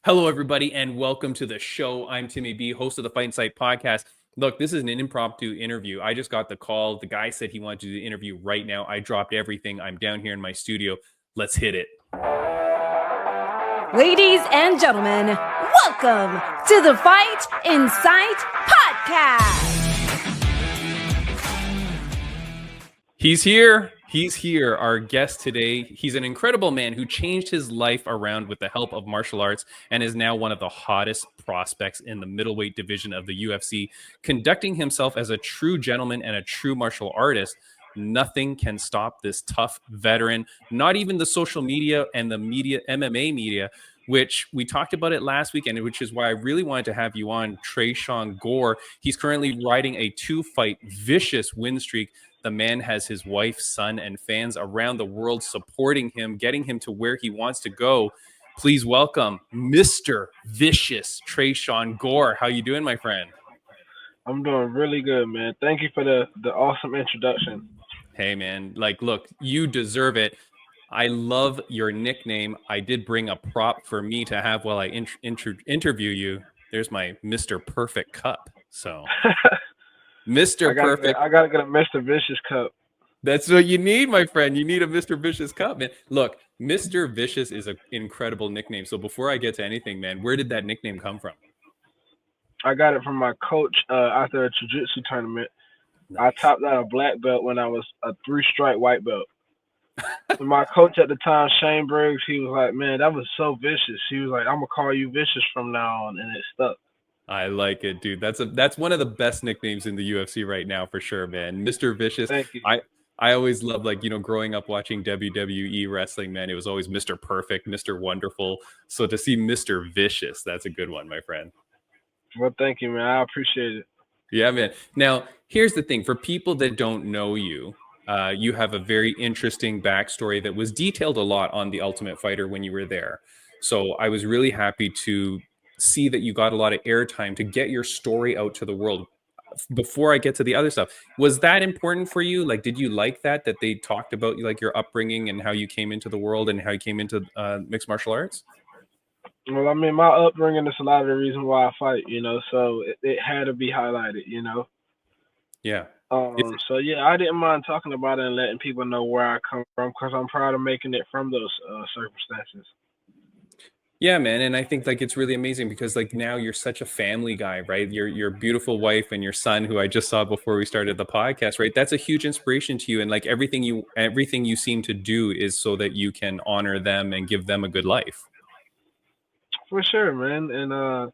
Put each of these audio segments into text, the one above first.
Hello, everybody, and welcome to the show. I'm Timmy B, host of the Fight Insight podcast. Look, this is an impromptu interview. I just got the call. The guy said he wanted to do the interview right now. I dropped everything. I'm down here in my studio. Let's hit it. Ladies and gentlemen, welcome to the Fight Insight podcast. He's here. He's here, our guest today. He's an incredible man who changed his life around with the help of martial arts and is now one of the hottest prospects in the middleweight division of the UFC, conducting himself as a true gentleman and a true martial artist. Nothing can stop this tough veteran, not even the social media and the media, MMA media, which we talked about it last weekend, which is why I really wanted to have you on. Tresean Gore. He's currently riding a 2-fight vicious win streak. The man has his wife, son, and fans around the world supporting him, getting him to where he wants to go. Please welcome Mr. Vicious Tresean Gore. How you doing, my friend? I'm doing really good, man. Thank you for the awesome introduction. Hey, man. Look, you deserve it. I love your nickname. I did bring a prop for me to have while I interview you. There's my Mr. Perfect cup. So... Mr. Perfect. I gotta get a Mr. Vicious cup. That's what you need, my friend. You need a Mr. Vicious cup, man. Look, Mr. Vicious is an incredible nickname. So before I get to anything, man, where did that nickname come from? I got it from my coach after a jiu-jitsu tournament. Nice. I topped out a black belt when I was a 3-stripe white belt. And my coach at the time, Shane Briggs, he was like, man, that was so vicious. He was like, I'm going to call you Vicious from now on. And it stuck. I like it, dude. That's one of the best nicknames in the UFC right now, for sure, man. Mr. Vicious. Thank you. I always loved, growing up watching WWE wrestling, man. It was always Mr. Perfect, Mr. Wonderful. So to see Mr. Vicious, that's a good one, my friend. Well, thank you, man. I appreciate it. Yeah, man. Now, here's the thing. For people that don't know you, you have a very interesting backstory that was detailed a lot on The Ultimate Fighter when you were there. So I was really happy to see that you got a lot of airtime to get your story out to the world. Before I get to the other stuff, was that important for you? Did you like that they talked about your upbringing and how you came into the world and how you came into mixed martial arts? Well, I mean, my upbringing is a lot of the reason why I fight, so it had to be highlighted, Yeah. So yeah, I didn't mind talking about it and letting people know where I come from because I'm proud of making it from those circumstances. Yeah, man. And I think it's really amazing because now you're such a family guy, right? Your beautiful wife and your son, who I just saw before we started the podcast, right? That's a huge inspiration to you. And everything you seem to do is so that you can honor them and give them a good life. For sure, man. And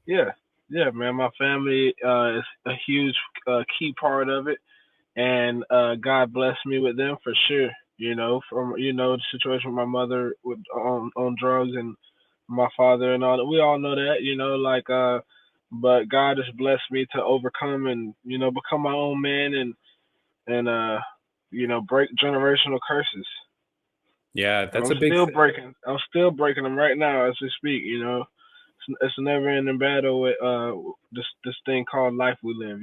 yeah, man, my family is a huge key part of it. And God blessed me with them for sure. From the situation with my mother on drugs and my father and all that. We all know that, but God has blessed me to overcome and, become my own man and break generational curses. Yeah, that's I'm still breaking them right now as we speak, It's a never ending battle with this thing called life we live,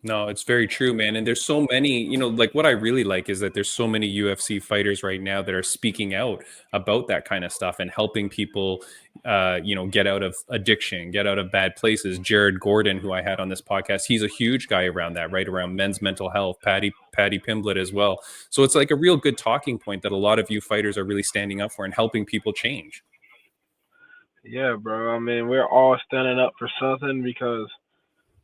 No, it's very true, man. And there's so many, what I really like is that there's so many UFC fighters right now that are speaking out about that kind of stuff and helping people, get out of addiction, get out of bad places. Jared Gordon, who I had on this podcast, he's a huge guy around that, right? Around men's mental health, Patty Pimblett as well. So it's a real good talking point that a lot of you fighters are really standing up for and helping people change. Yeah, bro. I mean, we're all standing up for something because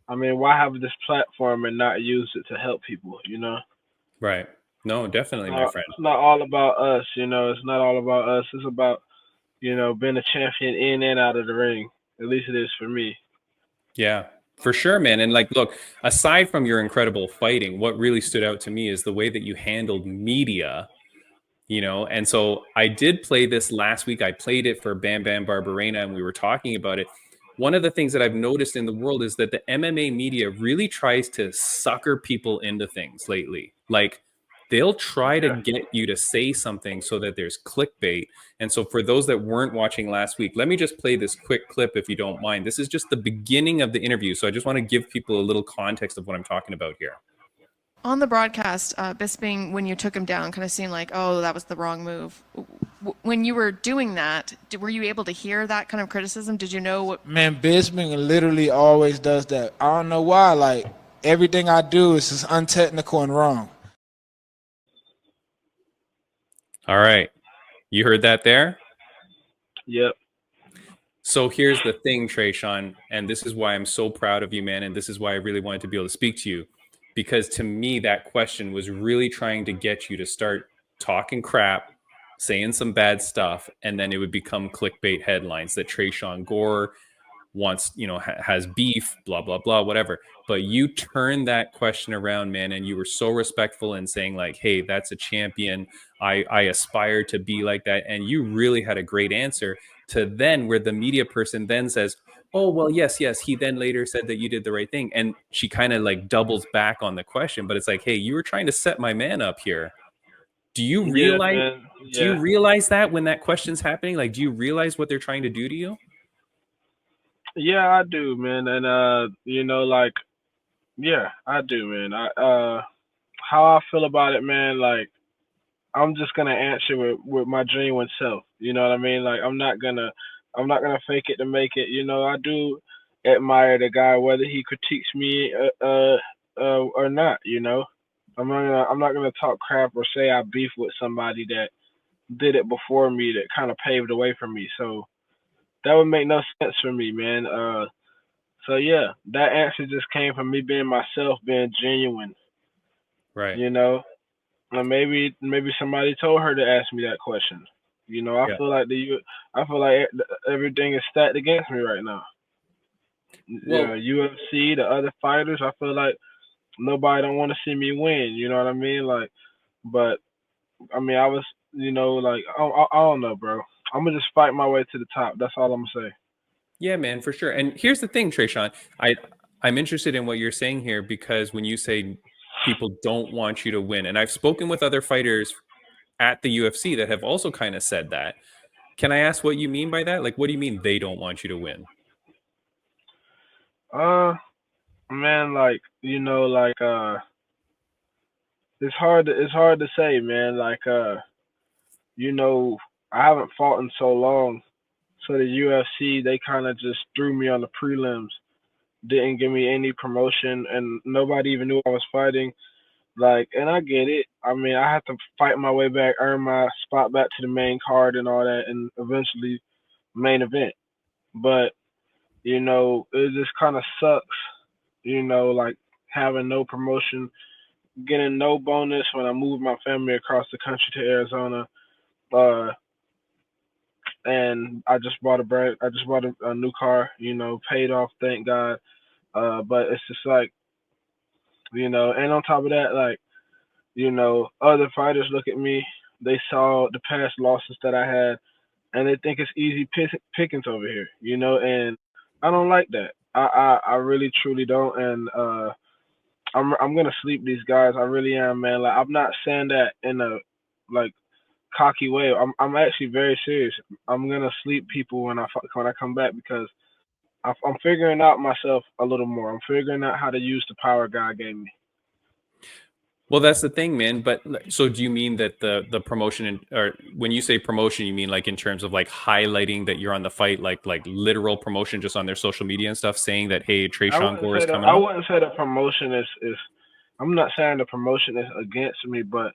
why have this platform and not use it to help people, Right. No, definitely, my friend. It's not all about us, It's not all about us. It's about, being a champion in and out of the ring. At least it is for me. Yeah, for sure, man. And look, aside from your incredible fighting, what really stood out to me is the way that you handled media, And so I did play this last week. I played it for Bam Bam Barberena, and we were talking about it. One of the things that I've noticed in the world is that the MMA media really tries to sucker people into things lately. They'll try to get you to say something so that there's clickbait. And so for those that weren't watching last week, let me just play this quick clip if you don't mind. This is just the beginning of the interview. So I just want to give people a little context of what I'm talking about here. On the broadcast, Bisping, when you took him down, kind of seemed like, oh, that was the wrong move. When you were doing that, were you able to hear that kind of criticism? Did you know what? Man, Bisping literally always does that. I don't know why. Like, everything I do is just untechnical and wrong. All right. You heard that there? Yep. So here's the thing, Tresean, and this is why I'm so proud of you, man. And this is why I really wanted to be able to speak to you. Because to me, that question was really trying to get you to start talking crap, saying some bad stuff, and then it would become clickbait headlines that Tresean Gore wants, has beef, blah, blah, blah, whatever. But you turned that question around, man, and you were so respectful in saying, like, hey, that's a champion. I aspire to be like that. And you really had a great answer to then where the media person then says, oh, well, yes, yes. He then later said that you did the right thing. And she kind of like doubles back on the question, but it's like, hey, you were trying to set my man up here. Do you Yeah, realize man. do you Yeah. realize that when that question's happening? Like, do you realize what they're trying to do to you? Yeah, I do, man. And like, yeah, I do, man. How I feel about it, man, like I'm just gonna answer with my genuine self. You know what I mean? Like I'm not gonna fake it to make it. I do admire the guy whether he critiques me or not. I'm not gonna talk crap or say I beef with somebody that did it before me that kind of paved the way for me. So that would make no sense for me, man. So yeah, that answer just came from me being myself, being genuine. Right. You know, and maybe somebody told her to ask me that question. I Yeah. feel like everything is stacked against me right now. Yeah, Well, UFC, the other fighters, I feel like nobody don't want to see me win. You know what I mean? Like, but I mean, I was, like I don't know, bro. I'm gonna just fight my way to the top. That's all I'm gonna say. yeah, man, for sure. And here's the thing, Trayshawn. I'm interested in what you're saying here because when you say people don't want you to win, and I've spoken with other fighters at the UFC that have also kind of said that. Can I ask what you mean by that? Like, what do you mean they don't want you to win? Uh, man, like it's hard to say, man. Like you know, I haven't fought in so long, so the UFC they kind of just threw me on the prelims, didn't give me any promotion, and nobody even knew I was fighting. Like, and I get it. I mean, I have to fight my way back, earn my spot back to the main card and all that, and eventually main event. But it just kind of sucks. Like having no promotion, getting no bonus when I moved my family across the country to Arizona. Uh, and I just bought a new car. Paid off, thank God. But it's just like, and on top of that, like, other fighters look at me, they saw the past losses that I had, and they think it's easy pickings over here, and I don't like that. I really truly don't, and I'm gonna sleep these guys. I really am, man. Like I'm not saying that in a like cocky way. I'm actually very serious. I'm gonna sleep people when I come back because I'm figuring out myself a little more. I'm figuring out how to use the power God gave me. Well, that's the thing, man. But so do you mean that the promotion or when you say promotion, you mean like in terms of like highlighting that you're on the fight, like literal promotion just on their social media and stuff, saying that hey, I Tresean wouldn't Gore is say the coming I up? wouldn't say the promotion is. I'm not saying the promotion is against me, but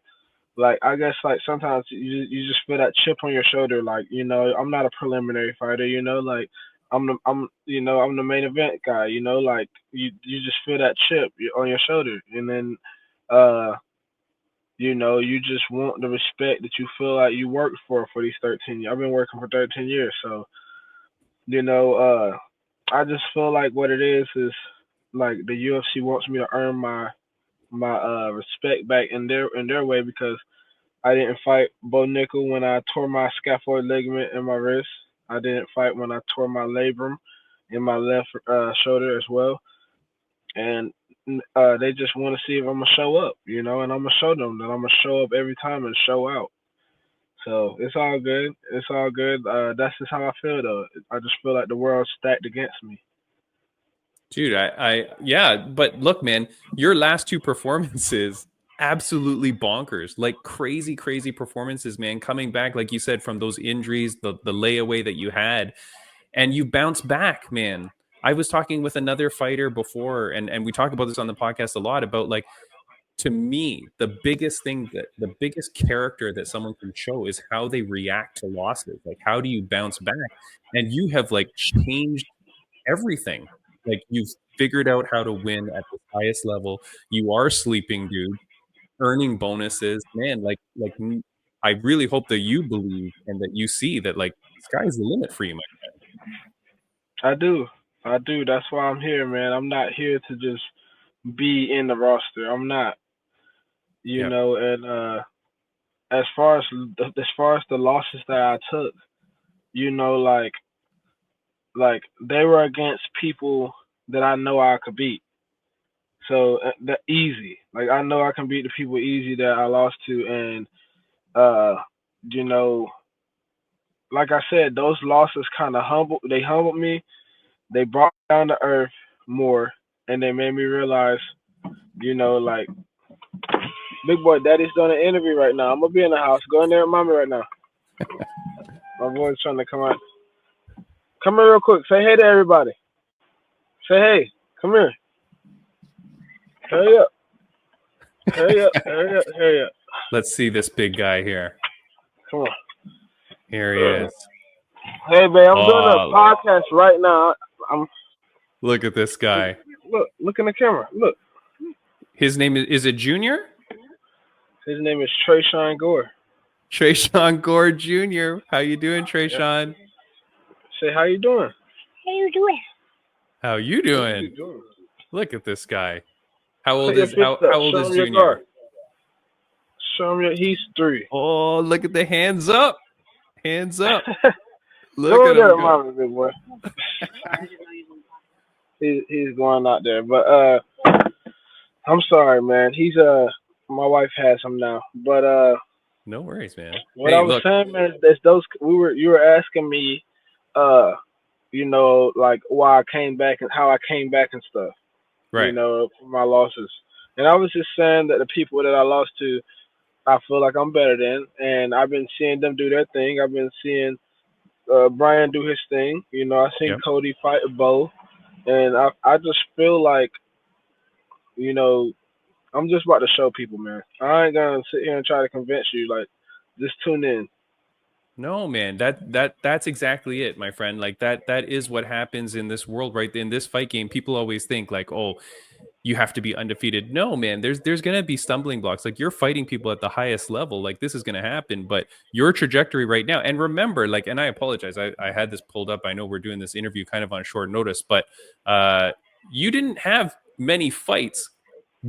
like I guess like sometimes you just feel that chip on your shoulder. Like I'm not a preliminary fighter. Like I'm the main event guy. Like you just feel that chip on your shoulder, and then uh you just want the respect that you feel like you worked for these 13 years. I've been working for 13 years, so you know I just feel like what it is like the UFC wants me to earn my respect back in their way because I didn't fight Bo Nickel when I tore my scaphoid ligament in my wrist. I didn't fight when I tore my labrum in my left shoulder as well. And they just want to see if I'm gonna show up, and I'm gonna show them that I'm gonna show up every time and show out. So it's all good. It's all good. That's just how I feel though. I just feel like the world's stacked against me. Dude, yeah, but look, man, your last two performances, absolutely bonkers. Like crazy, crazy performances, man. Coming back, like you said, from those injuries, the layaway that you had, and you bounced back, man. I was talking with another fighter before, and we talk about this on the podcast a lot about like, to me, the biggest thing, that the biggest character that someone can show is how they react to losses. Like, how do you bounce back? And you have like changed everything. Like, you've figured out how to win at the highest level. You are sleeping, dude, earning bonuses, man. I really hope that you believe and that you see that like sky's the limit for you, man. I do. I do. That's why I'm here, man. I'm not here to just be in the roster. I'm not, Yeah, and as far as the losses that I took, like they were against people that I know I could beat. So that easy. Like I know I can beat the people easy that I lost to, and uh, you know, like I said, those losses kind of humbled me. They brought me down to earth more, and they made me realize, like big boy, daddy's doing an interview right now. I'm gonna be in the house. Go in there with mommy right now. My boy's trying to come out. Come here real quick. Say hey to everybody. Say hey. Come here. Hurry up. Hurry up. Hurry up. Hurry up. let's see this big guy here. Come on. Here he is. Hey, babe, I'm doing a Oh, podcast right now. I'm look at this guy. look in the camera. Look, His name is it Junior? his name is Tresean Gore. Tresean Gore Jr. How you doing, Yeah. Tresean? Say how you doing? How you What are you doing? doing? Look at this guy. How Put old your is fist up. how old Show is him your Junior? card. Show him he's 3. Oh, look at the hands up. Hands up. Look Go at there, him go. mommy, big boy. He's going out there, but I'm sorry, man. He's my wife has him now, but No worries, man. what I Hey, was look. saying, man, is those you were asking me, uh, like why I came back and how I came back and stuff, Right. for my losses, and I was just saying that the people that I lost to, I feel like I'm better than, and I've been seeing them do their thing. I've been seeing Brian do his thing. I seen Yep. Cody fight Bo, and I just feel like you know I'm just about to show people, man. I ain't gonna sit here and try to convince you. Like, just tune in. No, man. That's exactly it, my friend. Like that is what happens in this world, right? In this fight game, people always think like, oh, you have to be undefeated. No, man, there's gonna be stumbling blocks. Like, you're fighting people at the highest level. Like, this is gonna happen, but your trajectory right now. And remember, like, and I apologize, I had this pulled up. I know we're doing this interview kind of on short notice, but you didn't have many fights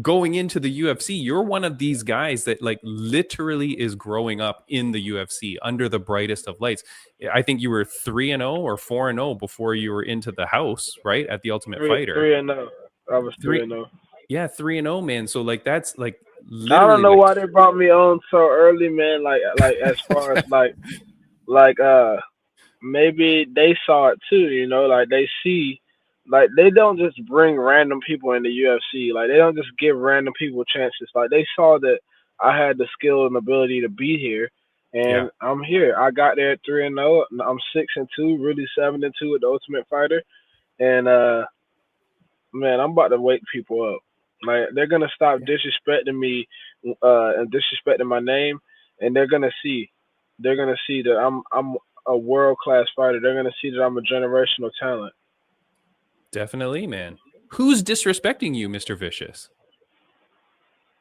going into the UFC. You're one of these guys that like literally is growing up in the UFC under the brightest of lights. I think you were 3-0 or 4-0 before you were into the house, right? At the Ultimate Fighter. 3-0. I was Three 3-0. Yeah, 3-0, man. So like that's like I don't literally know like why they brought me on so early, man. Like as far as like maybe they saw it too. Like they see. Like they don't just bring random people in the UFC. Like they don't just give random people chances. Like they saw that I had the skill and ability to be here, yeah, and I'm here. I got there at 3-0. I'm 6-2, really 7-2 at the Ultimate Fighter, and man, I'm about to wake people up. Like they're gonna stop disrespecting me, and disrespecting my name, and they're gonna see. They're gonna see that I'm a world class fighter. They're gonna see that I'm a generational talent. definitely, man. Who's disrespecting you, Mr. Vicious?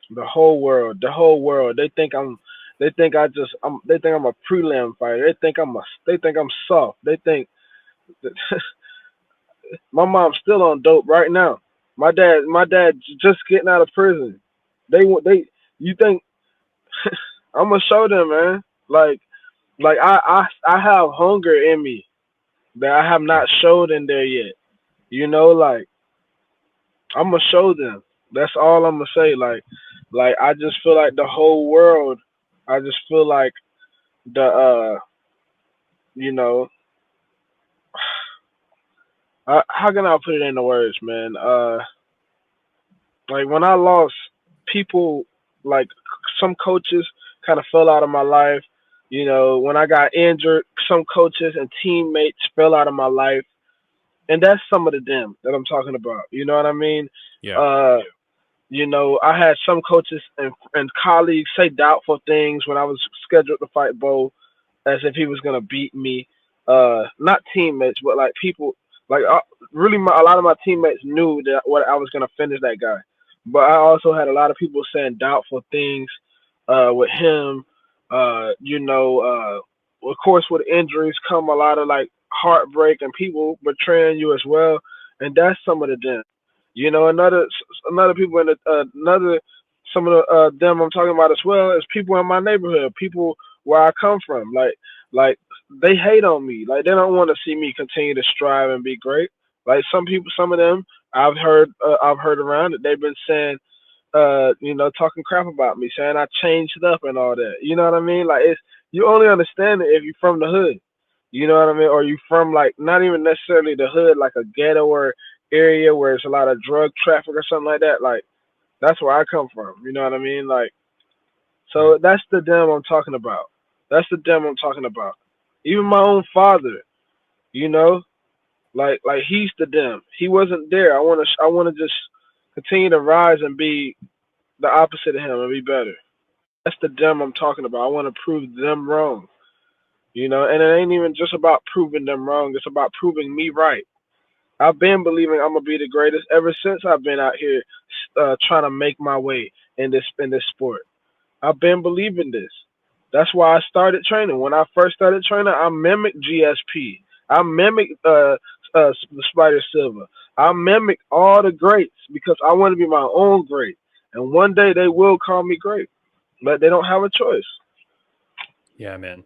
The whole world, the whole world. They think I'm. They think They think I'm a prelim fighter. They think I'm soft. They think that my mom's still on dope right now. My dad just getting out of prison. They. You think I'm gonna show them, man? Like I have hunger in me that I have Yeah, not showed in there yet. Like I'm gonna show them. That's all I'm gonna say. Like I just feel like the whole world. I just feel like the you know how can I put it into words, man? Like when I lost, people like some coaches kind of fell out of my life. You know, when I got injured, some coaches and teammates fell out of my life, and that's some of the them that I'm talking about. You know what I mean? Yeah. Uh, you know, I had some coaches and colleagues say doubtful things when I was scheduled to fight Bo, as if he was gonna beat me. Not teammates, but like people, like really, a lot of my teammates knew that what I was gonna finish that guy. But I also had a lot of people saying doubtful things with him. You know, of course, with injuries come a lot of like heartbreak and people betraying you as well, and that's some of the them. You know, another people in the another some of the them I'm talking about as well is people in my neighborhood, people where I come from. Like they hate on me. Like they don't want to see me continue to strive and be great. Like some people, some of them I've heard around that they've been saying you know, talking crap about me, saying I changed up and all that. You know what I mean? Like it's you only understand it if you're from the hood. You know what I mean? Or you from like not even necessarily the hood, like a ghetto or area where it's a lot of drug traffic or something like that. Like that's where I come from. You know what I mean? Like Right. so that's the dem I'm talking about. That's the dem I'm talking about. Even my own father, you know, like he's the dem. He wasn't there. I wanna just continue to rise and be the opposite of him and be better. That's the them I'm talking about. I want to prove them wrong. You know, and it ain't even just about proving them wrong. It's about proving me right. I've been believing I'm gonna be the greatest ever since I've been out here trying to make my way in this sport. I've been believing this. That's why I started training. When I first started training, I mimicked GSP. I mimicked the Spider Silver. I mimicked all the greats because I want to be my own great. And one day they will call me great, but they don't have a choice. Yeah, man.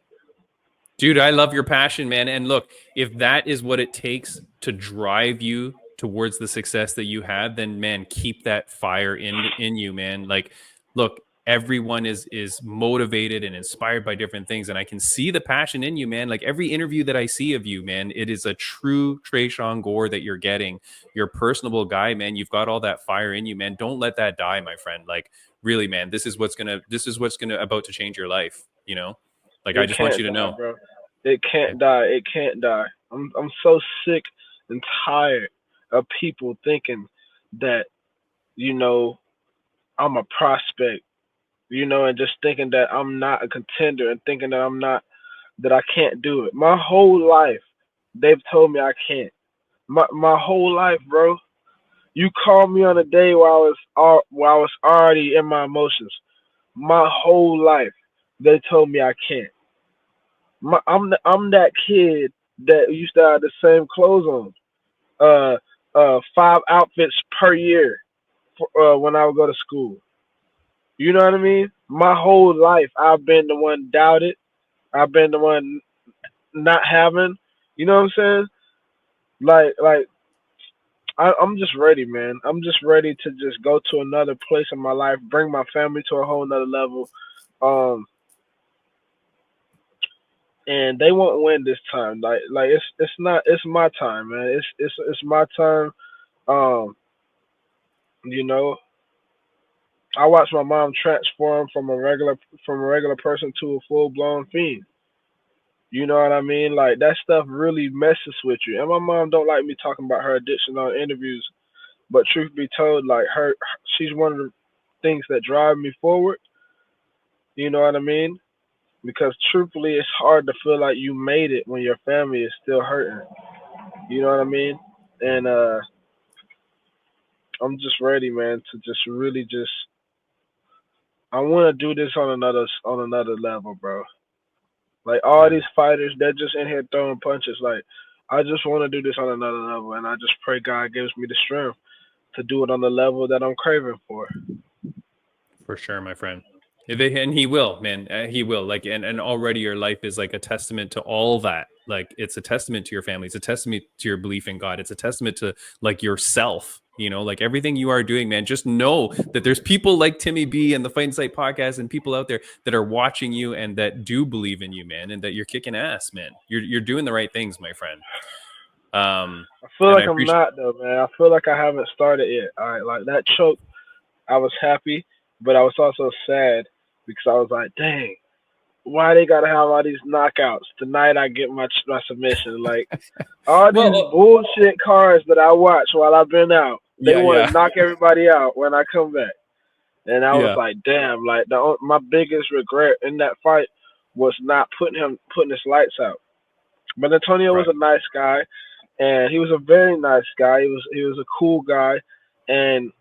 Dude, I love your passion, man. And look, if that is what it takes to drive you towards the success that you have, then man, keep that fire in you, man. Like, look, everyone is motivated and inspired by different things, and I can see the passion in you, man. Like every interview that I see of you, man, it is a true Tresean Gore that you're getting. You're a personable guy, man. You've got all that fire in you, man. Don't let that die, my friend. Like, really, man, this is what's gonna about to change your life, you know? Like, I It just want you can't to die, know. bro. It Yeah. can't die. It can't die. I'm so sick and tired of people thinking that you know I'm a prospect, you know, and just thinking that I'm not a contender and thinking that I'm not that I can't do it. My whole life, they've told me I can't. My whole life, bro. You called me on a day where I was already in my emotions. My whole life, they told me I can't. I'm that kid that used to have the same clothes on. Five outfits per year when I would go to school. You know what I mean? My whole life, I've been the one doubted. I've been the one not having. You know what I'm saying? Like I'm just ready, man. I'm just ready to just go to another place in my life, bring my family to a whole nother level. Um, and they won't win this time. Like it's not it's my time, man. It's my time. Um, you know, I watched my mom transform from a regular person to a full blown fiend. You know what I mean? Like that stuff really messes with you. And my mom don't like me talking about her addiction on interviews, but truth be told, like she's one of the things that drive me forward. You know what I mean? Because truthfully, it's hard to feel like you made it when your family is still hurting. You know what I mean? And I'm just ready, man, to just really just. I want to do this on another level, bro. Like all Yeah. these fighters, they're just in here throwing punches. Like I just want to do this on another level, and I just pray God gives me the strength to do it on the level that I'm craving for. For sure, my friend. And he will, man. He will. Like, and already your life is like a testament to all that. Like, it's a testament to your family. It's a testament to your belief in God. It's a testament to like yourself. You know, like everything you are doing, man. Just know that there's people like Timmy B and the Fight Insight podcast and people out there that are watching you and that do believe in you, man, and that you're kicking ass, man. You're doing the right things, my friend. I feel And I like I'm appreciate. not though, man. I feel like I haven't started yet. All right, like that choke, I was happy, but I was also sad because I was like, dang, why they gotta have all these knockouts tonight? I get my submission. Like all these Well, bullshit cards that I watch while I've been out, they yeah, want yeah, to knock everybody out when I come back. And I was yeah, like, damn, like my biggest regret in that fight was not putting his lights out. But Antonio was right, a nice guy, and he was a very nice guy. He was a cool guy, and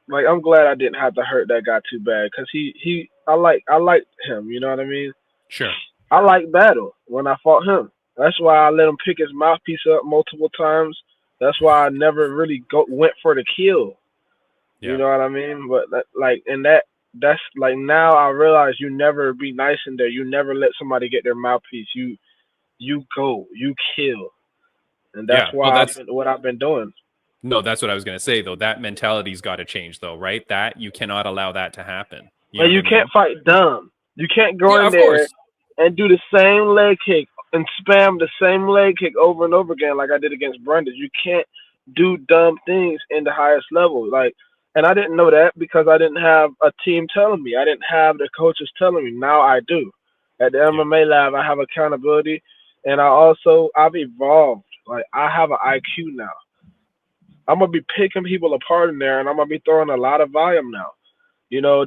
like I'm glad I didn't have to hurt that guy too bad because I liked him. You know what I mean? sure, I like battle when I fought him. That's why I let him pick his mouthpiece up multiple times. That's why I never really went for the kill. You yeah, know what I mean? But that's like now I realize you never be nice in there. You never let somebody get their mouthpiece. You go, you kill, and that's yeah. Well, why what I've been doing. no, that's what I was gonna say though. That mentality's got to change though, right? That you cannot allow that to happen. You know And what you I can't mean? fight dumb. You can't go Yeah, in of there course. and do the same leg kick and spam the same leg kick over and over again like I did against Brendan. You can't do dumb things in the highest level. Like, and I didn't know that because I didn't have a team telling me. I didn't have the coaches telling me. Now I do. At the Yeah, MMA lab, I have accountability, and I've evolved. Like I have an IQ now. I'm gonna be picking people apart in there, and I'm gonna be throwing a lot of volume now.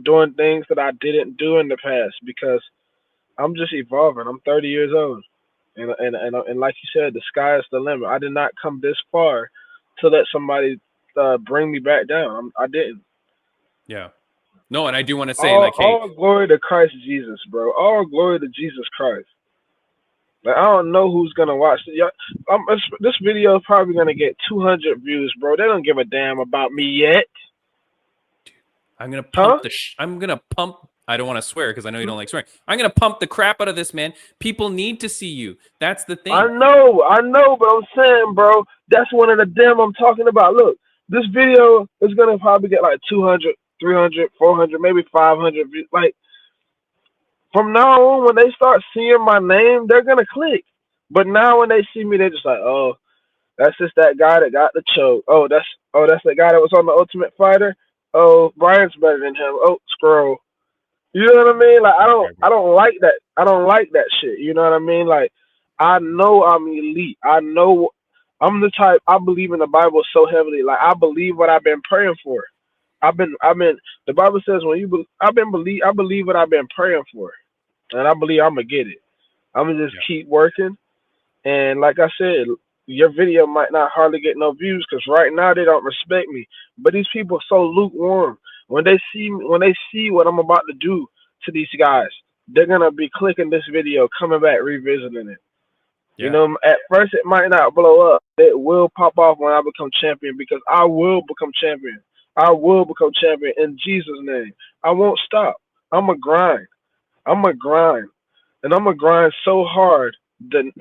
Doing things that I didn't do in the past because I'm just evolving. I'm 30 years old, and like you said, the sky is the limit. I did not come this far to let somebody bring me back down. I didn't. yeah. No, and I do want to say, All like, hey, all glory to Christ Jesus, bro. All glory to Jesus Christ. Like I don't know who's gonna watch it. This video is probably gonna get 200 views, bro. They don't give a damn about me yet, I'm gonna huh? pump I'm gonna pump. I don't want to swear because I know you don't like swearing. I'm gonna pump the crap out of this, man. People need to see you. That's the thing. I know, but I'm saying, bro, that's one of the damn I'm talking about. Look, this video is gonna probably get like 200, 300, 400, maybe 500 views. Like from now on, when they start seeing my name, they're gonna click. But now when they see me, they're just like, oh, that's just that guy that got the choke. Oh, that's the guy that was on the Ultimate Fighter. Oh, Brian's better than him. Oh, scroll. You know what I mean? Like Right, right, I right. don't like that. I don't like that shit. You know what I mean? Like I know I'm elite. I know I'm the type. I believe in the Bible so heavily. Like I believe what I've been praying for. I've been. The Bible says when I believe what I've been praying for, and I believe I'm gonna get it. I'm gonna just Yeah, keep working. And like I said, your video might not hardly get no views because right now they don't respect me. But these people are so lukewarm. When they see what I'm about to do to these guys, they're gonna be clicking this video, coming back, revisiting it. yeah, At first it might not blow up. It will pop off when I become champion because I will become champion. I will become champion in Jesus' name. I won't stop. I'm a grind. I'm a grind, and I'm gonna grind so hard that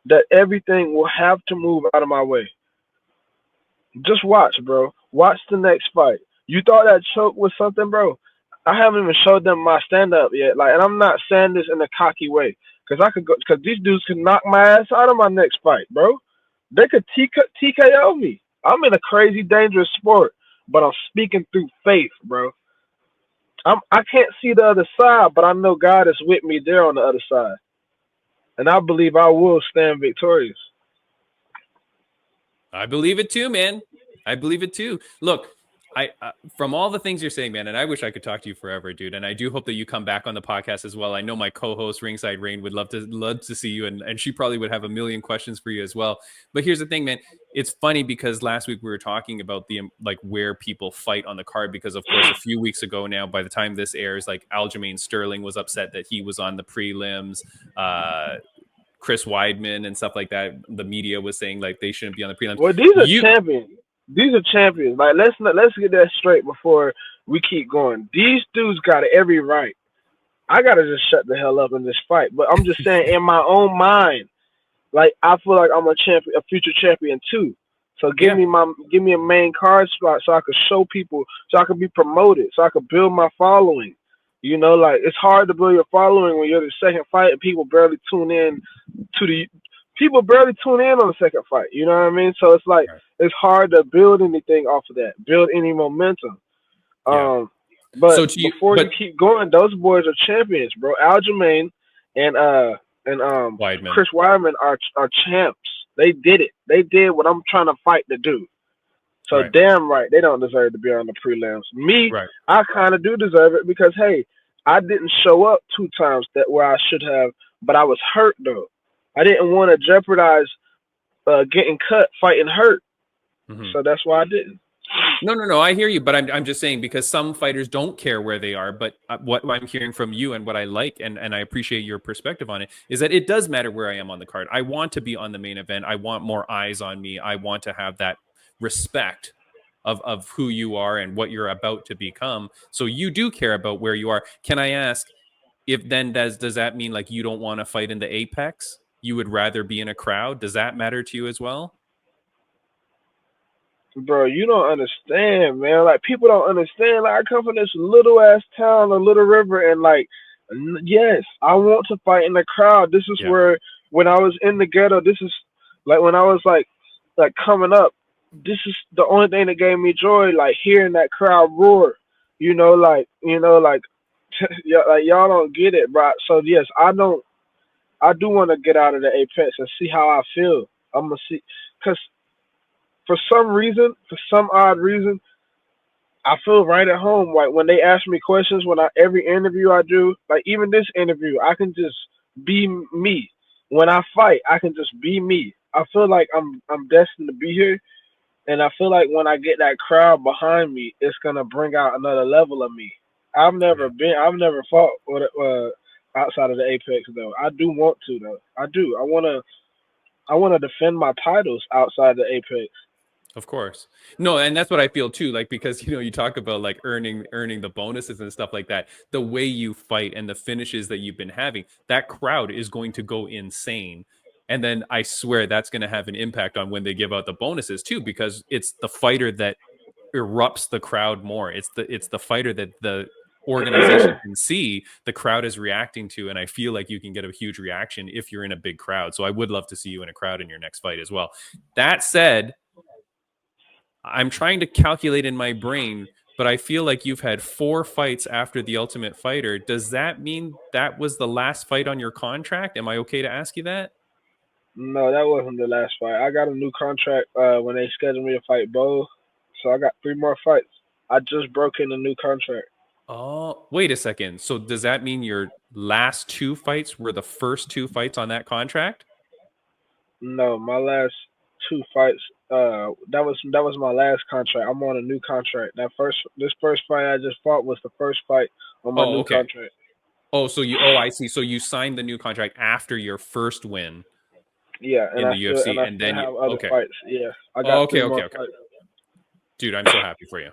that everything will have to move out of my way. Just watch, bro. Watch the next fight. You thought that choke was something, bro? I haven't even showed them my stand up yet. Like, and I'm not saying this in a cocky way, cause these dudes could knock my ass out of my next fight, bro. They could TKO me. I'm in a crazy dangerous sport, but I'm speaking through faith, bro. I can't see the other side, but I know God is with me there on the other side, and I believe I will stand victorious. I believe it too, man. I believe it too. Look, I from all the things you're saying, man, and I wish I could talk to you forever, dude. And I do hope that you come back on the podcast as well. I know my co-host Ringside Rain would love to see you, and she probably would have a million questions for you as well. But here's the thing, man. It's funny because last week we were talking about the like where people fight on the card because of course a few weeks ago now, by the time this airs, like Aljamain Sterling was upset that he was on the prelims. Chris Weidman and stuff like that. The media was saying like they shouldn't be on the prelims. Well, these are You, champions. These are champions. Like let's get that straight before we keep going. These dudes got every right. I gotta just shut the hell up in this fight. But I'm just saying, in my own mind, like I feel like I'm a champion, a future champion too. So yeah, give me a main card spot so I could show people, so I could be promoted, so I could build my following. Like it's hard to build your following when you're the second fight and people barely tune in to the people barely tune in on the second fight. You know what I mean? So it's like Right. it's hard to build anything off of that, build any momentum. Yeah. But So to you, before you but keep going, those boys are champions, bro. Aljamain and Weidman. Chris Weidman are champs. They did it. They did what I'm trying to fight to do. So Right. damn right, they don't deserve to be on the prelims. Me, Right. I kind of do deserve it because hey, I didn't show up 2 times that where I should have, but I was hurt though. I didn't want to jeopardize getting cut fighting hurt, Mhm. so that's why I didn't. No. I hear you, but I'm just saying because some fighters don't care where they are. But what I'm hearing from you and what I like and I appreciate your perspective on it is that it does matter where I am on the card. I want to be on the main event. I want more eyes on me. I want to have that respect of who you are and what you're about to become. So you do care about where you are. Can I ask if then does that mean like you don't want to fight in the apex? You would rather be in a crowd? Does that matter to you as well? Bro, you don't understand, man. Like people don't understand. Like I come from this little ass town, a little river, and like, yes, I want to fight in the crowd. This is Yeah. where when I was in the ghetto. This is like when I was like coming up. This is the only thing that gave me joy, like hearing that crowd roar. Like yeah, like y'all don't get it, bro. So yes, I don't. I do want to get out of the apex and see how I feel. I'm gonna see, cause for some reason, for some odd reason, I feel right at home. Like when they ask me questions, every interview I do, like even this interview, I can just be me. When I fight, I can just be me. I feel like I'm destined to be here, and I feel like when I get that crowd behind me, it's gonna bring out another level of me. Yeah. I've never fought with, outside of the apex though. I do want to though. I do. I wanna defend my titles outside the apex. Of course. No, and that's what I feel too. Like because you talk about like earning the bonuses and stuff like that. The way you fight and the finishes that you've been having, that crowd is going to go insane. And then I swear that's going to have an impact on when they give out the bonuses too, because it's the fighter that erupts the crowd more. It's the fighter that the organization can see the crowd is reacting to, and I feel like you can get a huge reaction if you're in a big crowd. So I would love to see you in a crowd in your next fight as well. That said, I'm trying to calculate in my brain, but I feel like you've had 4 fights after the Ultimate Fighter. Does that mean that was the last fight on your contract? Am I okay to ask you that? No, that wasn't the last fight. I got a new contract when they scheduled me to fight Bo, so I got 3 more fights. I just broke in a new contract. Oh, wait a second. So does that mean your last 2 fights were the first 2 fights on that contract? No, my last 2 fights. That was my last contract. I'm on a new contract. This first fight I just fought was the first fight on my Oh, new okay. contract. I see. So you signed the new contract after your first win Yeah, in the and UFC, I and still then you have other okay. fights. Yeah, I got Okay, three okay, more okay. fights. Dude, I'm so happy for you.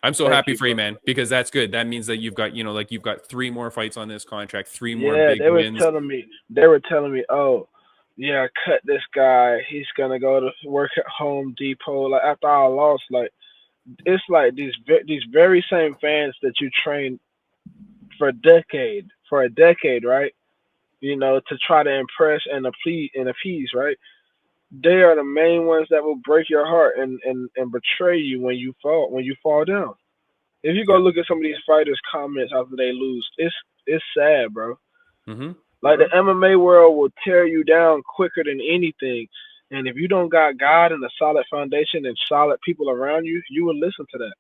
I'm so Thank happy you, for you, bro. man, because that's good. That means that you've got, like you've got 3 more fights on this contract, 3 more Yeah, big wins. they were telling me, oh, yeah, cut this guy. He's gonna go to work at Home Depot. Like after I lost, like it's like these very same fans that you trained for a decade, right? To try to impress and appease, right? They are the main ones that will break your heart and betray you when you fall down. If you go Yeah. look at some of these fighters' comments after they lose, it's sad, bro. Hmm. Like the MMA world will tear you down quicker than anything. And if you don't got God and a solid foundation and solid people around you, you will listen to that.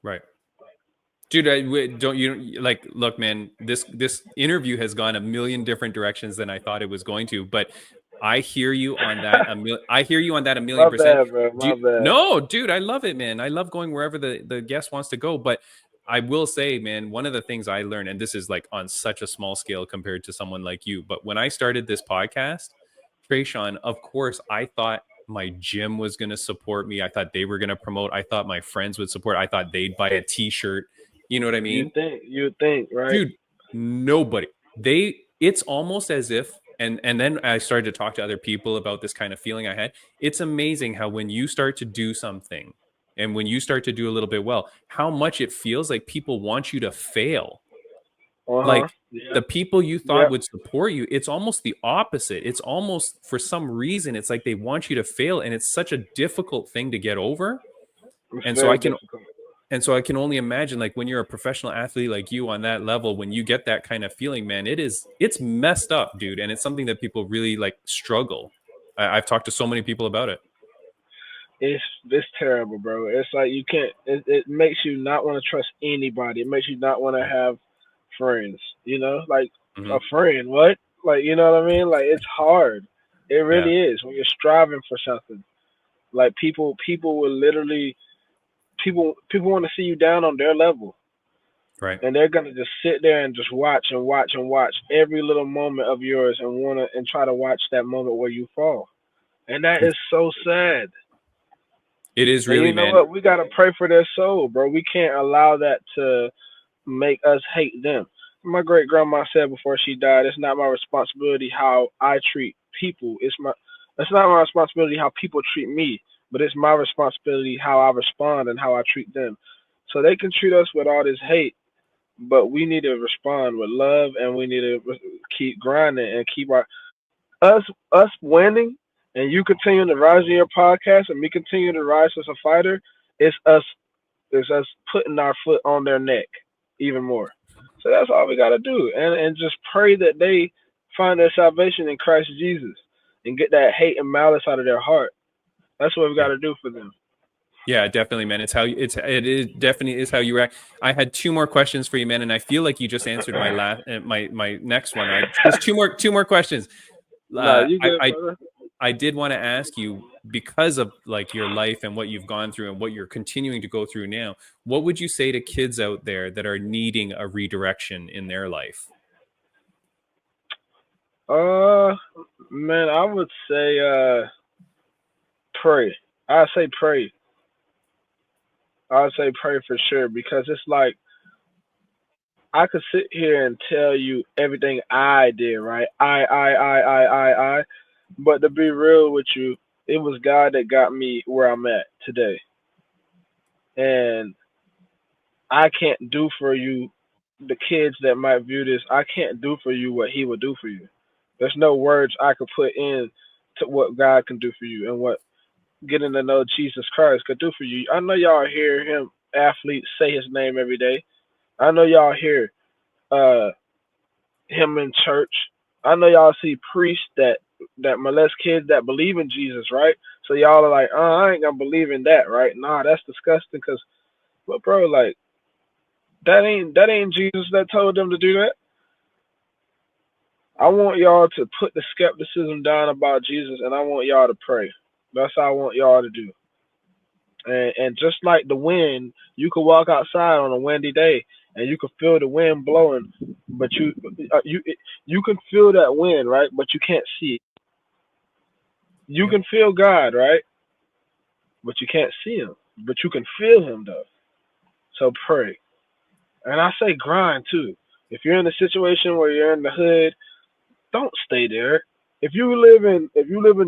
Right. Dude, don't you like look, man, this interview has gone a million different directions than I thought it was going to, but I hear you on that I hear you on that a million My percent. bad, bro. My bad. No, dude, I love it, man. I love going wherever the guest wants to go, but I will say, man, one of the things I learned, and this is like on such a small scale compared to someone like you, but when I started this podcast, Tresean, of course, I thought my gym was going to support me. I thought they were going to promote. I thought my friends would support. I thought they'd buy a t-shirt. You know what I mean? You think, right? Dude, nobody. It's almost as if and then I started to talk to other people about this kind of feeling I had. It's amazing how when you start to do something and when you start to do a little bit well, how much it feels like people want you to fail. Like Yeah. the people you thought Yep. would support you, it's almost the opposite. It's almost, for some reason, it's like they want you to fail, and it's such a difficult thing to get over. It's And so very difficult. I can only imagine, like, when you're a professional athlete like you on that level, when you get that kind of feeling, man, it's messed up, dude. And it's something that people really like struggle. I've talked to so many people about it. It's terrible, bro. It's like you can't. It makes you not want to trust anybody. It makes you not want to have friends. You know, like Hmm. a friend. What? Like, you know what I mean? Like, it's hard. It Yeah. really is when you're striving for something. Like people will literally people want to see you down on their level, Right. and they're gonna just sit there and just watch and watch and watch every little moment of yours and wanna and try to watch that moment where you fall. And that is so sad. It is And really, you know man. what? We gotta pray for their soul, bro. We can't allow that to make us hate them. My great grandma said before she died, it's not my responsibility how I treat people. It's not my responsibility how people treat me, but it's my responsibility how I respond and how I treat them. So they can treat us with all this hate, but we need to respond with love, and we need to keep grinding and keep us us winning, and you continue to rise in your podcast, and me continue to rise as a fighter. It's us is us putting our foot on their neck even more. So that's all we gotta do, and just pray that they find their salvation in Christ Jesus and get that hate and malice out of their heart. That's what we Yeah. gotta do for them. Yeah, definitely, man. It is definitely is how you react. I had two more questions for you, man, and I feel like you just answered my last my next one. I just two more questions. Nah, you I, good, I brother? I did want to ask you, because of like your life and what you've gone through and what you're continuing to go through now, what would you say to kids out there that are needing a redirection in their life? Uh, man, I would say pray. I say pray. I would say pray for sure because it's like I could sit here and tell you everything I did, right? I. But to be real with you, it was God that got me where I'm at today. And I can't do for you, the kids that might view this, I can't do for you what He would do for you. There's no words I could put in to what God can do for you and what getting to know Jesus Christ could do for you. I know y'all hear Him, athletes, say His name every day. I know y'all hear uh, Him in church. I know y'all see priests that molest kids that believe in Jesus, right? So y'all are like, I ain't gonna believe in that, right? Nah, that's disgusting. Cause, but bro, like that ain't Jesus that told them to do that. I want y'all to put the skepticism down about Jesus, and I want y'all to pray. That's how I want y'all to do. And just like the wind, you could walk outside on a windy day, and you could feel the wind blowing, but you can feel that wind, right? But you can't see it. You Yep. can feel God, right? But you can't see Him. But you can feel Him though. So pray, and I say grind too. If you're in a situation where you're in the hood, don't stay there. If you live in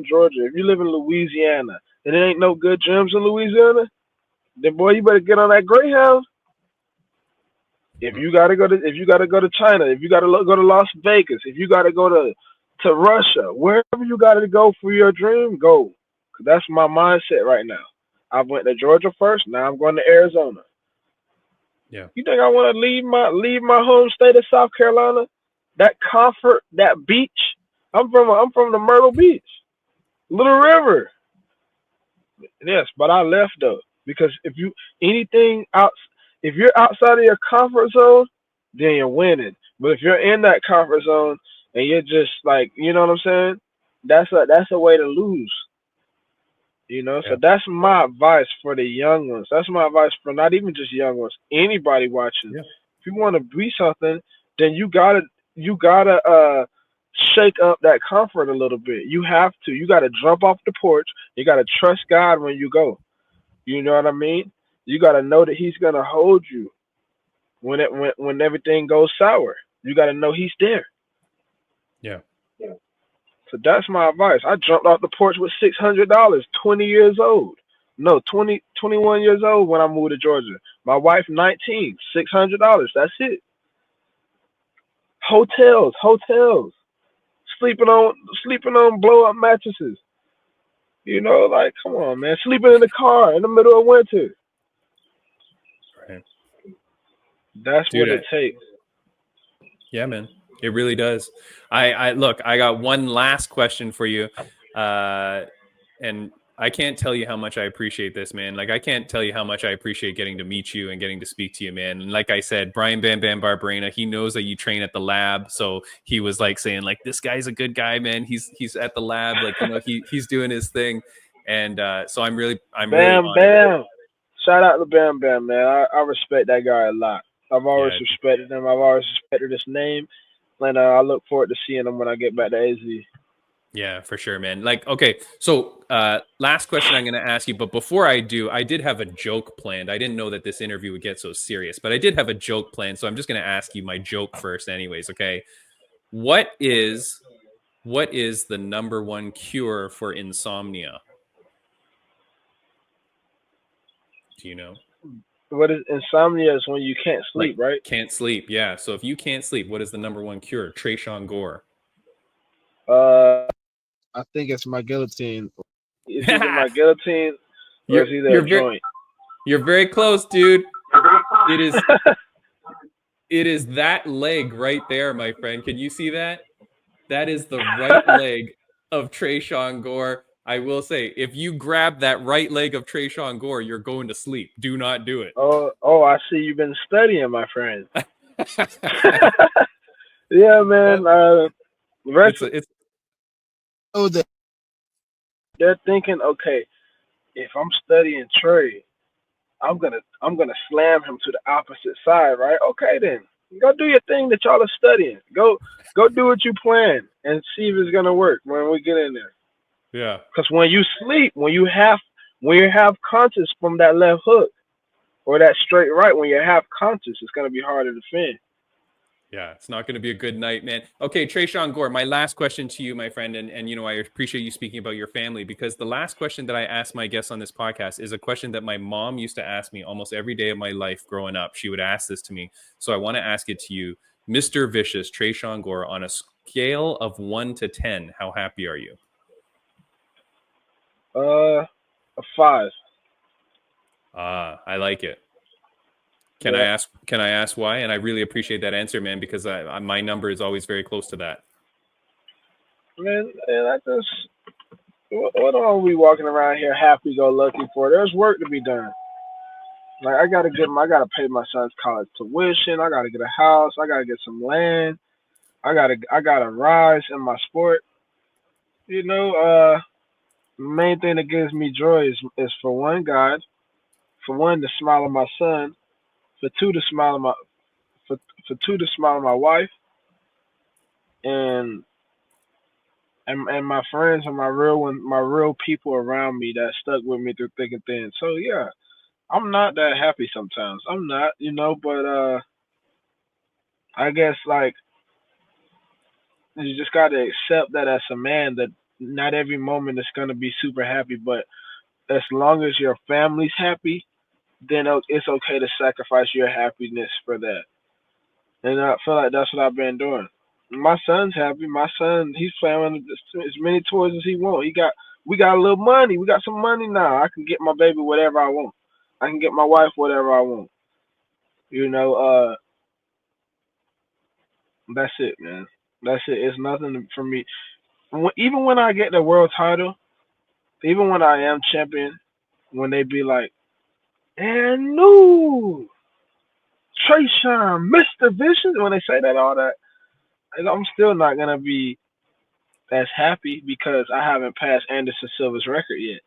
Georgia, if you live in Louisiana, and there ain't no good gyms in Louisiana, then boy, you better get on that Greyhound. If you gotta go to China, if you gotta go to Las Vegas, if you gotta go to Russia, wherever you gotta go for your dream, go. 'Cause that's my mindset right now. I went to Georgia first. Now I'm going to Arizona. Yeah. You think I want to leave my home state of South Carolina? That comfort, that beach. I'm from the Myrtle Beach, Little River. Yes, but I left though because anything out, if you're outside of your comfort zone, then you're winning. But if you're in that comfort zone and you're just like, you know what I'm saying? That's a way to lose. So Yeah. that's my advice for the young ones. That's my advice for not even just young ones, anybody watching. Yeah. If you want to be something, then you gotta shake up that comfort a little bit. You have to. You gotta jump off the porch. You gotta trust God when you go. You know what I mean? You gotta know that He's gonna hold you when everything goes sour. You gotta know He's there. Yeah. So that's my advice. I jumped off the porch with $600, 20 years old. No, 21 years old when I moved to Georgia. My wife, 19, $600. That's it. hotels, sleeping on blow up mattresses. You know, like, come on, man, sleeping in the car in the middle of winter. Right. That's Dude, what it takes. yeah, man, it really does. I look, I got one last question for you, and I can't tell you how much I appreciate this, man. Like, I can't tell you how much I appreciate getting to meet you and getting to speak to you, man. And like I said, Brian Bam Bam Barberena, he knows that you train at the lab, so he was like saying, like, this guy's a good guy, man. He's at the lab, like, you know, he's doing his thing, and so I'm really Bam honored. Bam. Shout out to Bam Bam, man. I respect that guy a lot. I've always Yeah, respected him. I've always respected his name. And I look forward to seeing him when I get back to AZ. yeah, for sure, man. Like, okay, so last question I'm going to ask you, but before I do, I did have a joke planned. I didn't know that this interview would get so serious, but I did have a joke planned, so I'm just going to ask you my joke first, anyways. Okay, what is the number one cure for insomnia? Do you know? What is insomnia? Is when you can't Like, sleep, right? can't sleep. Yeah. So if you can't sleep, what is the number one cure? Tresean Gore. I think it's my guillotine. It's either my guillotine or you're it's either a you're very joint. you're very close, dude. It is. It is that leg right there, my friend. Can you see that? That is the right leg of Tresean Gore. I will say, if you grab that right leg of Tresean Gore, you're going to sleep. Do not do it. Oh, I see you've been studying, my friend. Yeah, man. It's Oh, they're thinking, okay, if I'm studying Trey, I'm gonna slam him to the opposite side, right? Okay, then go do your thing that y'all are studying. Go do what you plan and see if it's gonna work when we get in there. yeah. Because when you sleep, when you have conscious from that left hook or that straight right, when you have conscious, it's gonna be hard to defend. Yeah, it's not going to be a good night, man. Okay, Tresean Gore, my last question to you, my friend, and you know, I appreciate you speaking about your family, because the last question that I ask my guests on this podcast is a question that my mom used to ask me almost every day of my life growing up. She would ask this to me. So I want to ask it to you, Mr. Vicious, Tresean Gore, on a scale of 1 to 10, how happy are you? A 5. I like it. Yeah, Can I ask why? And I really appreciate that answer, man, because my number is always very close to that. man. And I just what are we walking around here happy go lucky for? There's work to be done. Like I gotta pay my son's college tuition. I gotta get a house. I gotta get some land. I gotta rise in my sport. You know, the main thing that gives me joy is for one, God, for one, the smile of my son, for two, the smile of my for two, the smile of my wife, and and my friends and my real people around me that stuck with me through thick and thin. So yeah, I'm not that happy sometimes. I'm not, but I guess like you just got to accept that as a man that not every moment is gonna be super happy, but as long as your family's happy, then it's okay to sacrifice your happiness for that. And I feel like that's what I've been doing. My son's happy. My son, he's playing with as many toys as he wants. We got a little money. We got some money now. I can get my baby whatever I want. I can get my wife whatever I want. You know, that's it, man. That's it. It's nothing for me. Even when I get the world title, even when I am champion, when they be like, and new Tresean, Mr. Vicious, when they say that all that, I'm still not gonna be as happy because I haven't passed Anderson Silva's record yet.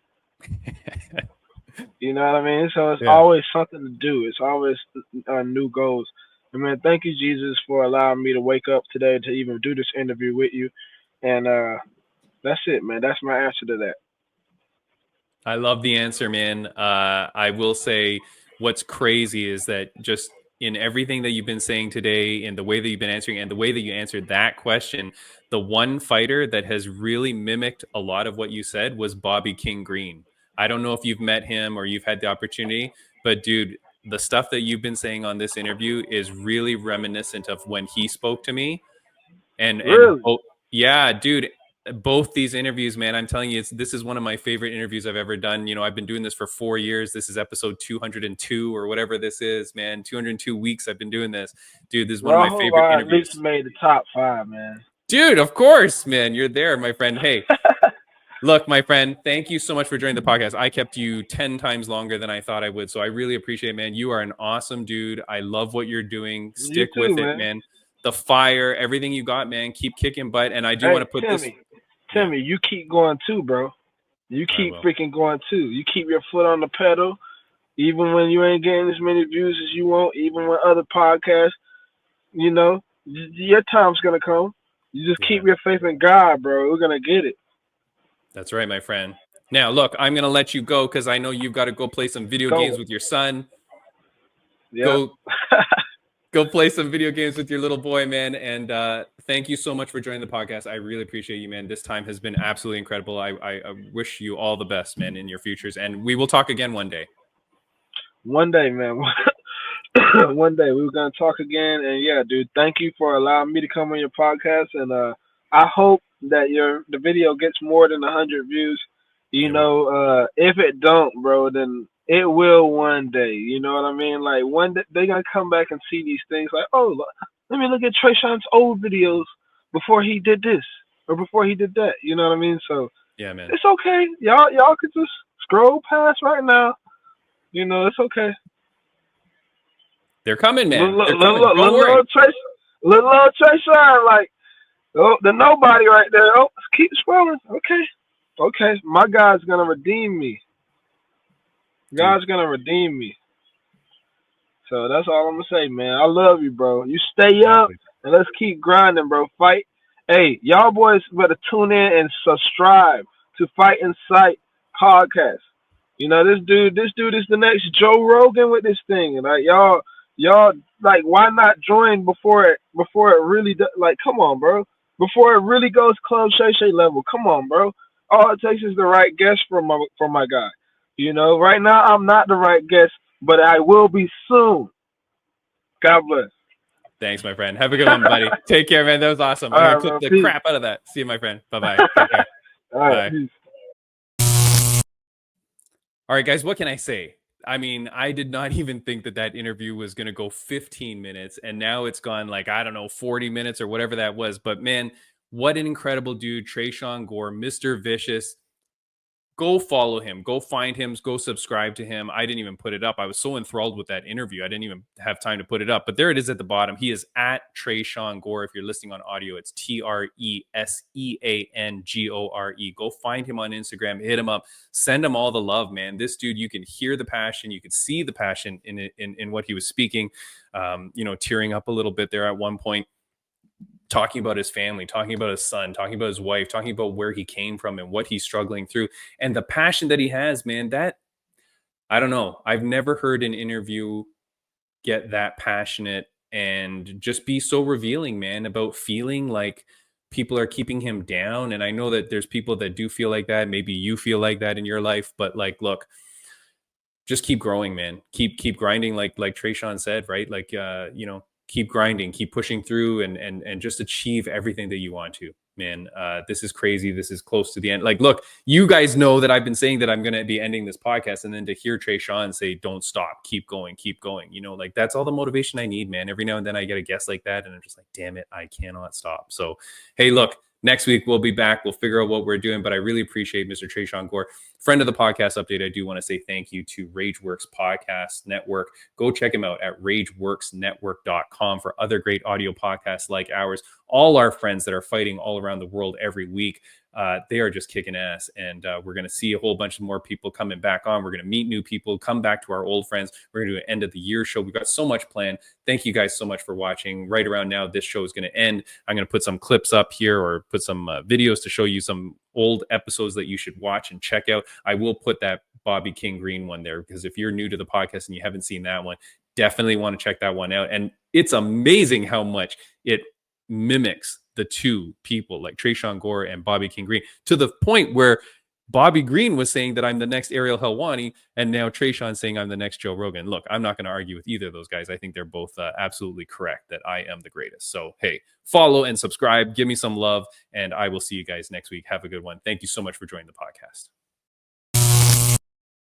You know what I mean? So it's Yeah. always something to do. It's always new goals. And man, thank you, Jesus, for allowing me to wake up today to even do this interview with you. And that's it, man. That's my answer to that. I love the answer, man. I will say what's crazy is that just in everything that you've been saying today, and the way that you've been answering, and the way that you answered that question, the one fighter that has really mimicked a lot of what you said was Bobby King Green. I don't know if you've met him or you've had the opportunity, but dude, the stuff that you've been saying on this interview is really reminiscent of when he spoke to me. Really? Yeah, dude, both these interviews, man, I'm telling you, this is one of my favorite interviews I've ever done. I've been doing this for 4 years. This is episode 202 or whatever this is, man. 202 weeks I've been doing this. Dude, this is one of Well, I my hope favorite I at interviews. least made the top 5, man. Dude, of course, man. You're there, my friend. Hey, look, my friend, thank you so much for joining the podcast. I kept you 10 times longer than I thought I would. So I really appreciate it, man. You are an awesome dude. I love what you're doing. Stick You too, with it, man. The fire, everything you got, man. Keep kicking butt. And I do want to put Timmy, you keep going too, bro. You keep freaking going too. You keep your foot on the pedal, even when you ain't getting as many views as you want, even when other podcasts, your time's going to come. You just keep your faith in God, bro. We're going to get it. That's right, my friend. Now, look, I'm going to let you go because I know you've got to go play some video games with your son. Yeah. Go play some video games with your little boy, man. And thank you so much for joining the podcast. I really appreciate you, man. This time has been absolutely incredible. I wish you all the best, man, in your futures. And we will talk again one day. One day, man. One day. We were going to talk again. And yeah, dude, thank you for allowing me to come on your podcast. And I hope that the video gets more than 100 views. If it don't, bro, then it will one day. You know what I mean? Like, one day they're going to come back and see these things like, oh, let me look at Tresean's old videos before he did this or before he did that. You know what I mean? So, yeah, man, it's okay. Y'all could just scroll past right now. It's okay. They're coming, man. Little Tresean, like, oh, the nobody right there. Oh, keep scrolling. Okay. My God's going to redeem me. God's going to redeem me. So that's all I'm going to say, man. I love you, bro. You stay up and let's keep grinding, bro. Fight. Hey, y'all boys better tune in and subscribe to Fight in Sight podcast. This dude is the next Joe Rogan with this thing. And like, y'all, like, why not join before it really does? Like, come on, bro. Before it really goes Club Shay Shay level. Come on, bro. All it takes is the right guest from my guy. Right now I'm not the right guest, but I will be soon. God bless. Thanks, my friend. Have a good one, buddy. Take care, man. That was awesome. I'm going to clip the crap out of that. See you, my friend. Bye-bye. Take care. All right, bye. All right, guys, what can I say? I mean, I did not even think that interview was going to go 15 minutes, and now it's gone like, I don't know, 40 minutes or whatever that was. But man, what an incredible dude, Tresean Gore, Mr. Vicious. Go follow him. Go find him. Go subscribe to him. I didn't even put it up. I was so enthralled with that interview. I didn't even have time to put it up. But there it is at the bottom. He is at Tresean Gore. If you're listening on audio, it's TreseanGore. Go find him on Instagram. Hit him up. Send him all the love, man. This dude, you can hear the passion. You could see the passion in what he was speaking. Tearing up a little bit there at one point. Talking about his family, talking about his son, talking about his wife, talking about where he came from and what he's struggling through and the passion that he has, man, that I don't know. I've never heard an interview get that passionate and just be so revealing, man, about feeling like people are keeping him down. And I know that there's people that do feel like that. Maybe you feel like that in your life, but like, look, just keep growing, man. Keep grinding. Like Tresean said, right? Like, keep grinding, keep pushing through and just achieve everything that you want to, man. This is crazy. This is close to the end. Like, look, you guys know that I've been saying that I'm going to be ending this podcast, and then to hear Tresean say, don't stop, keep going, like that's all the motivation I need, man. Every now and then I get a guest like that and I'm just like, damn it, I cannot stop. So, hey, look, next week we'll be back. We'll figure out what we're doing, but I really appreciate Mr. Tresean Gore, friend of the podcast update. I do want to say thank you to RageWorks Podcast Network. Go check him out at rageworksnetwork.com for other great audio podcasts like ours. All our friends that are fighting all around the world every week, they are just kicking ass. And we're going to see a whole bunch of more people coming back on. We're going to meet new people, come back to our old friends. We're going to do an end of the year show. We've got so much planned. Thank you guys so much for watching. Right around now, this show is going to end. I'm going to put some clips up here or put some videos to show you some old episodes that you should watch and check out. I will put that Bobby King Green one there because if you're new to the podcast and you haven't seen that one, definitely want to check that one out. And it's amazing how much it mimics the two people like Tresean Gore and Bobby King Green to the point where Bobby Green was saying that I'm the next Ariel Helwani, and now Tresean saying I'm the next Joe Rogan. Look, I'm not going to argue with either of those guys. I think they're both absolutely correct that I am the greatest. So, hey, follow and subscribe. Give me some love, and I will see you guys next week. Have a good one. Thank you so much for joining the podcast.